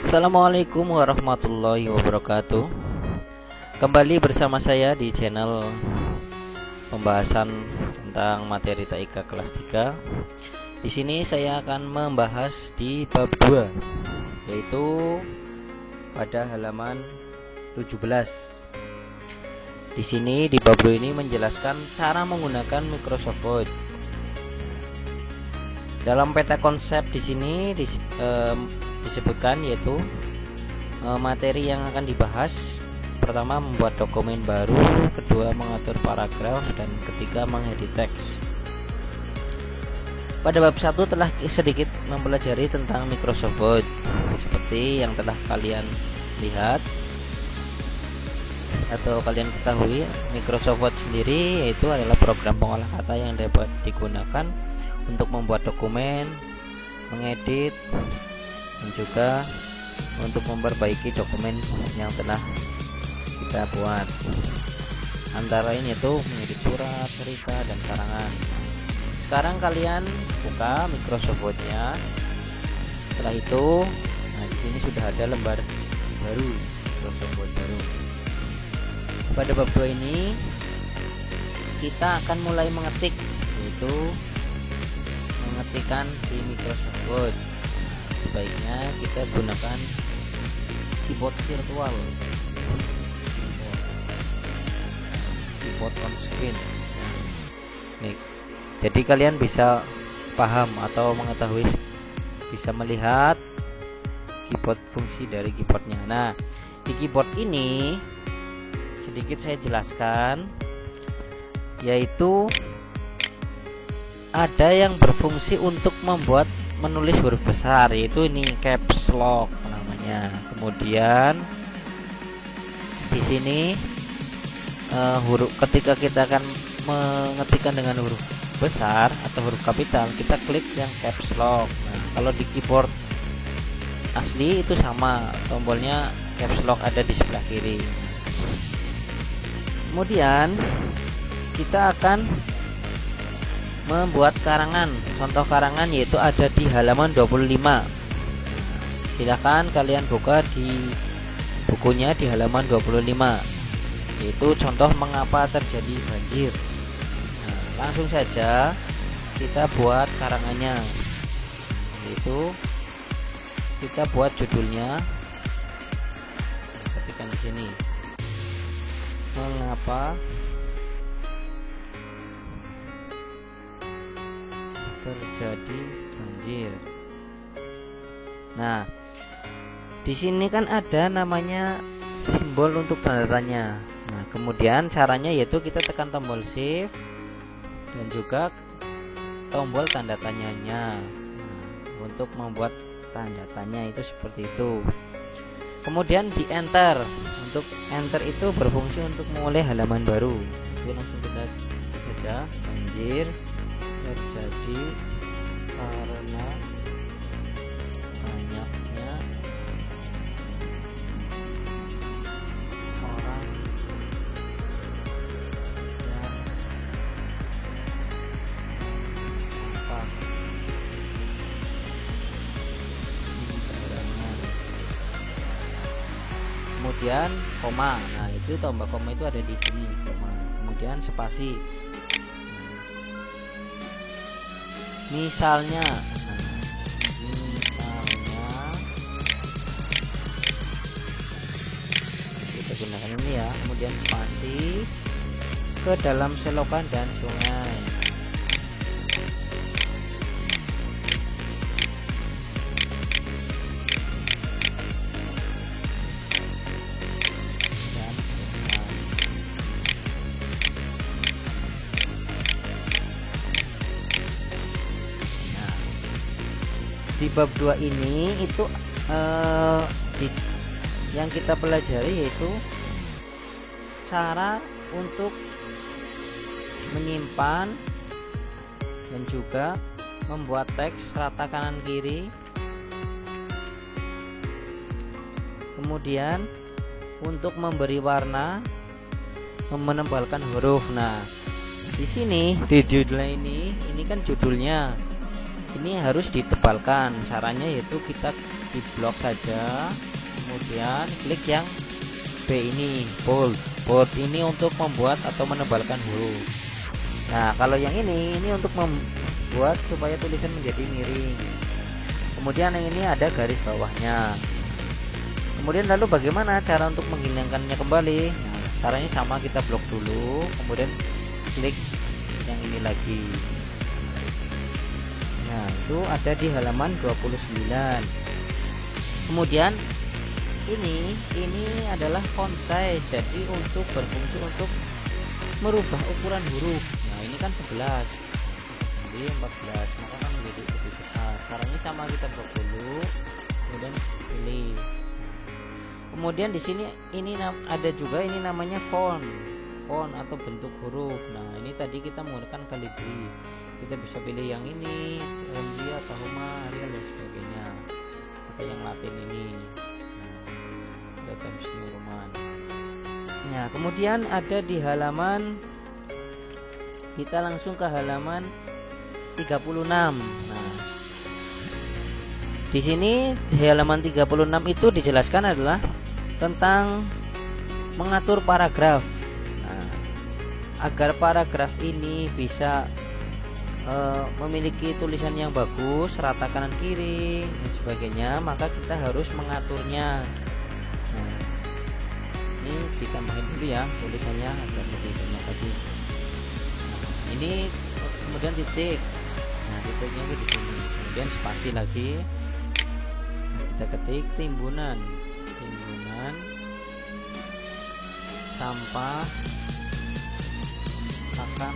Assalamualaikum warahmatullahi wabarakatuh. Kembali bersama saya di channel pembahasan tentang materi TIK kelas 3. Di sini saya akan membahas di bab 2, yaitu pada halaman 17. Di sini di bab 2 ini menjelaskan cara menggunakan Microsoft Word. Dalam peta konsep di sini disebutkan yaitu materi yang akan dibahas. Pertama, membuat dokumen baru, kedua, mengatur paragraf, dan ketiga, mengedit teks. Pada bab 1 telah sedikit mempelajari tentang Microsoft Word. Seperti yang telah kalian lihat atau kalian ketahui, Microsoft Word sendiri yaitu adalah program pengolah kata yang dapat digunakan untuk membuat dokumen, mengedit, dan juga untuk memperbaiki dokumen yang telah kita buat. Antara ini itu mengedit surat, cerita, dan karangan. Sekarang kalian buka Microsoft Word-nya. Setelah itu, di sini sudah ada lembar baru, Microsoft Word baru. Pada bab 2 ini kita akan mulai mengetik, yaitu mengetikkan di Microsoft Word. Sebaiknya kita gunakan keyboard virtual, keyboard on screen. Nih, jadi kalian bisa paham atau mengetahui, bisa melihat keyboard, fungsi dari keyboardnya. Nah, di keyboard ini sedikit saya jelaskan, yaitu ada yang berfungsi untuk membuat menulis huruf besar, yaitu ini caps lock namanya. Kemudian di sini ketika kita akan mengetikkan dengan huruf besar atau huruf kapital, kita klik yang caps lock. Nah, kalau di keyboard asli itu sama, tombolnya caps lock ada di sebelah kiri. Kemudian kita akan membuat karangan. Contoh karangan yaitu ada di halaman 25. Silakan kalian buka di bukunya di halaman 25, yaitu contoh mengapa terjadi banjir. Nah, langsung saja kita buat karangannya, yaitu kita buat judulnya. Ketikkan di sini, mengapa terjadi banjir. Nah, di sini kan ada namanya simbol untuk tanda tanya. Nah, kemudian caranya yaitu kita tekan tombol shift dan juga tombol tanda tanyanya. Nah, untuk membuat tanda tanya itu seperti itu. Kemudian di enter. Untuk enter itu berfungsi untuk memulai halaman baru. Itu langsung kita ketik saja, banjir terjadi karena banyaknya orang yang sampah sembarangan. Kemudian koma. Nah, itu tombol koma itu ada di sini, koma. Kemudian spasi. Misalnya kita gunakan ini ya. Kemudian spasi ke dalam selokan dan sungai. Di bab 2 ini itu yang kita pelajari yaitu cara untuk menyimpan dan juga membuat teks rata kanan kiri. Kemudian untuk memberi warna, menebalkan huruf. Nah, di sini di judul ini kan judulnya ini harus ditebalkan. Caranya yaitu kita di blok saja, kemudian klik yang B ini, bold ini untuk membuat atau menebalkan huruf. Nah kalau yang ini untuk membuat supaya tulisan menjadi miring. Kemudian yang ini ada garis bawahnya. Kemudian lalu bagaimana cara untuk menghilangkannya kembali? Nah, caranya sama, kita blok dulu, kemudian klik yang ini lagi. Nah itu ada di halaman 29. Kemudian ini adalah font size, jadi untuk berfungsi untuk merubah ukuran huruf. Nah ini kan 11, jadi 14, maka kan menjadi lebih besar. Caranya sama, kita blok dulu, kemudian pilih. Kemudian di sini ini ada juga ini namanya font atau bentuk huruf. Nah ini tadi kita menggunakan Calibri, kita bisa pilih yang ini, Ramzi atau Huma, Arial dan sebagainya, atau yang Latin ini. Nah, Times New Roman. Nah kemudian ada di halaman, kita langsung ke halaman 36. Nah di sini di halaman 36 itu dijelaskan adalah tentang mengatur paragraf. Nah, agar paragraf ini bisa memiliki tulisan yang bagus, rata kanan kiri dan sebagainya, maka kita harus mengaturnya. Nah, ini ditambahin dulu ya tulisannya agar lebih banyak lagi. Nah, ini kemudian titik. Nah titiknya di sini, kemudian spasi lagi. Kita ketik timbunan sampah akan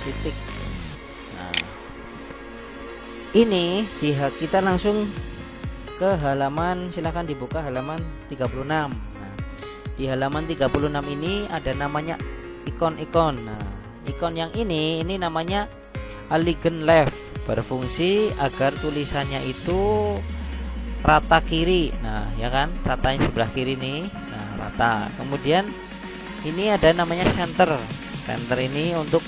titik. Nah, ini kita langsung ke halaman, silahkan dibuka halaman 36. Nah, di halaman 36 ini ada namanya ikon-ikon. Nah, ikon yang ini namanya Aligned Left, berfungsi agar tulisannya itu rata kiri. Nah, ya kan, ratanya sebelah kiri nih. Nah, rata. Kemudian ini ada namanya center ini untuk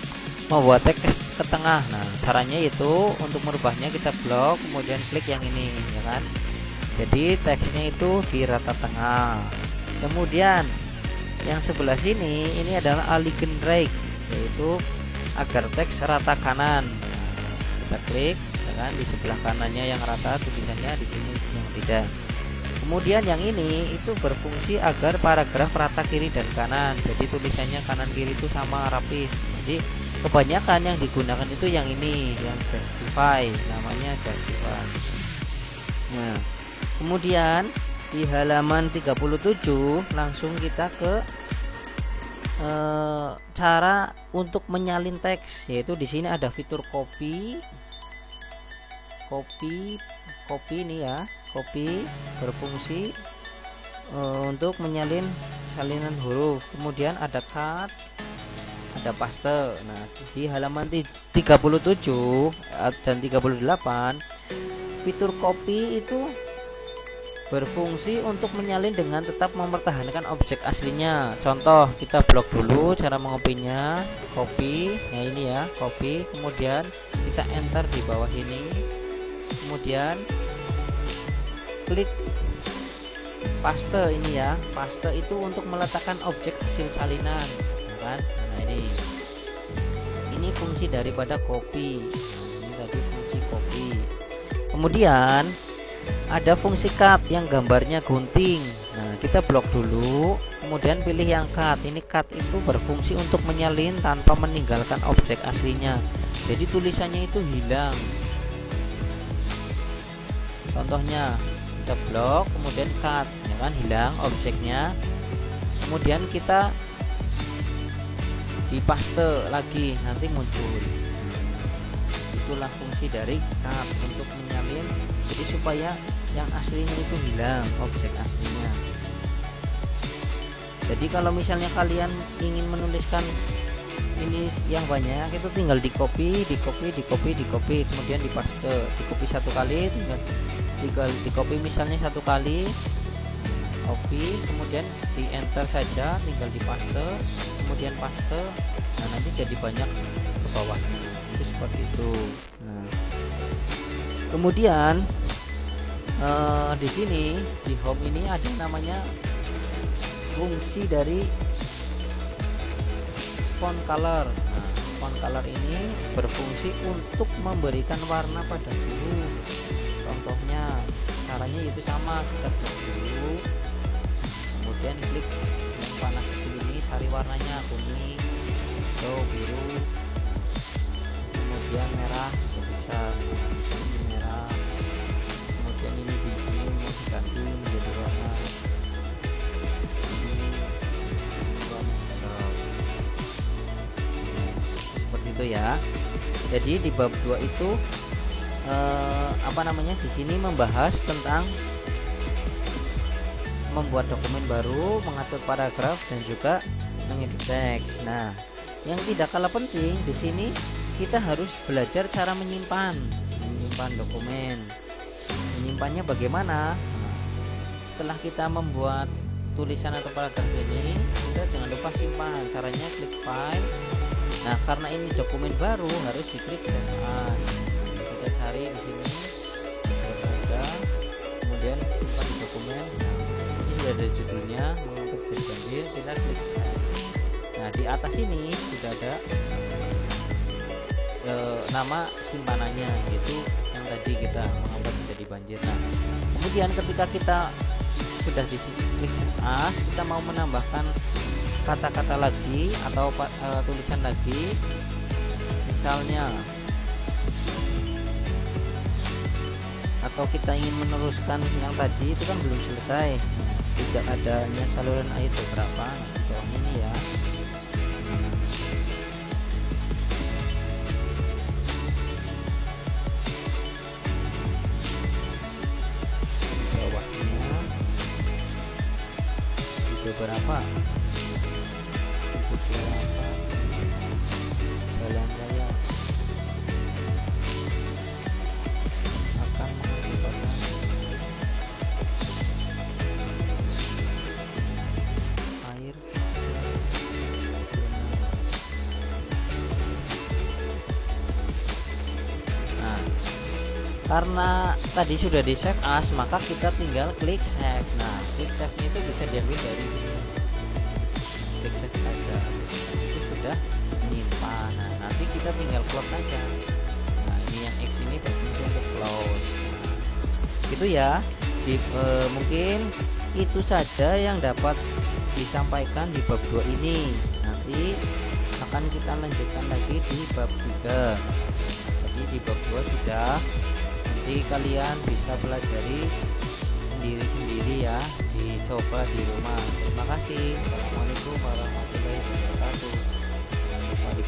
membuat teks ke tengah. Nah caranya itu untuk merubahnya kita blok, kemudian klik yang ini, ya kan, jadi teksnya itu di rata tengah. Kemudian yang sebelah sini ini adalah aligned right, yaitu agar teks rata kanan. Nah, kita klik, ya kan, di sebelah kanannya yang rata tulisannya, di sini yang tidak. Kemudian yang ini itu berfungsi agar paragraf rata kiri dan kanan, jadi tulisannya kanan kiri itu sama rapi. Jadi kebanyakan yang digunakan itu yang ini, yang justify, namanya justify. Nah kemudian di halaman 37 langsung kita ke cara untuk menyalin teks, yaitu di sini ada fitur copy ini ya. Copy berfungsi untuk menyalin salinan huruf. Kemudian ada cut, ada paste. Nah di halaman 37 dan 38 fitur copy itu berfungsi untuk menyalin dengan tetap mempertahankan objek aslinya. Contoh, kita blok dulu cara mengopinya, copy. Nah ini ya, copy, kemudian kita enter di bawah ini, kemudian klik paste ini ya. Paste itu untuk meletakkan objek hasil salinan, ya kan? Nah ini fungsi daripada copy. Nah, ini tadi fungsi copy. Kemudian ada fungsi cut yang gambarnya gunting. Nah kita blok dulu, kemudian pilih yang cut. Ini cut itu berfungsi untuk menyalin tanpa meninggalkan objek aslinya, jadi tulisannya itu hilang. Contohnya kita blok, kemudian cut, ya kan, hilang objeknya. Kemudian kita dipaste lagi, nanti muncul. Itu itulah fungsi dari cut untuk menyalin, jadi supaya yang aslinya itu hilang, objek aslinya. Jadi kalau misalnya kalian ingin menuliskan ini yang banyak, itu tinggal di copy, kemudian di paste. Di copy satu kali, tinggal di copy misalnya satu kali, copy, kemudian di enter saja, tinggal di paste, kemudian paste. Nah, nanti jadi banyak ke bawahnya, itu seperti itu. Nah, kemudian di sini di home ini ada namanya fungsi dari font color. Nah, font color ini berfungsi untuk memberikan warna pada guru. Contohnya caranya itu sama, kita klik dulu, kemudian klik yang panah kecil ini, cari warnanya kuning, hijau, biru, kemudian merah, bisa ini merah, kemudian ini di sini mau diganti menjadi warna itu ya. Jadi di bab 2 itu di sini membahas tentang membuat dokumen baru, mengatur paragraf, dan juga mengedit teks. Nah, yang tidak kalah penting di sini kita harus belajar cara menyimpan dokumen. Menyimpannya bagaimana? Nah, setelah kita membuat tulisan atau paragraf ini, kita jangan lupa simpan. Caranya klik file. Nah, karena ini dokumen baru harus diklik save as. Kita cari di sini, ada, kemudian simpan di dokumen. Nah, ini sudah ada judulnya, mengangkat jadi banjir, kita klik save. Nah, di atas ini sudah ada nama simpanannya, yaitu yang tadi kita mengangkat menjadi banjir. Nah, kemudian ketika kita sudah di klik save as, kita mau menambahkan kata-kata lagi atau tulisan lagi, misalnya, atau kita ingin meneruskan yang tadi itu kan belum selesai, tidak adanya saluran air beberapa, contohnya ini ya. Bawahnya beberapa jalan raya akan mengakibatkan air. Nah, karena tadi sudah di save as, maka kita tinggal klik save. Nah, klik save nya itu bisa diambil dari sini, klik save saja, itu sudah menyimpan. Nah, nanti kita tinggal close saja. Nah, ini yang X ini berfungsi untuk close. Nah, itu ya. Mungkin itu saja yang dapat disampaikan di bab 2 ini. Nanti akan kita lanjutkan lagi di bab 3. Jadi di bab 2 sudah, nanti kalian bisa pelajari sendiri-sendiri ya, dicoba di rumah. Terima kasih. Assalamualaikum warahmatullahi wabarakatuh. Jangan lupa di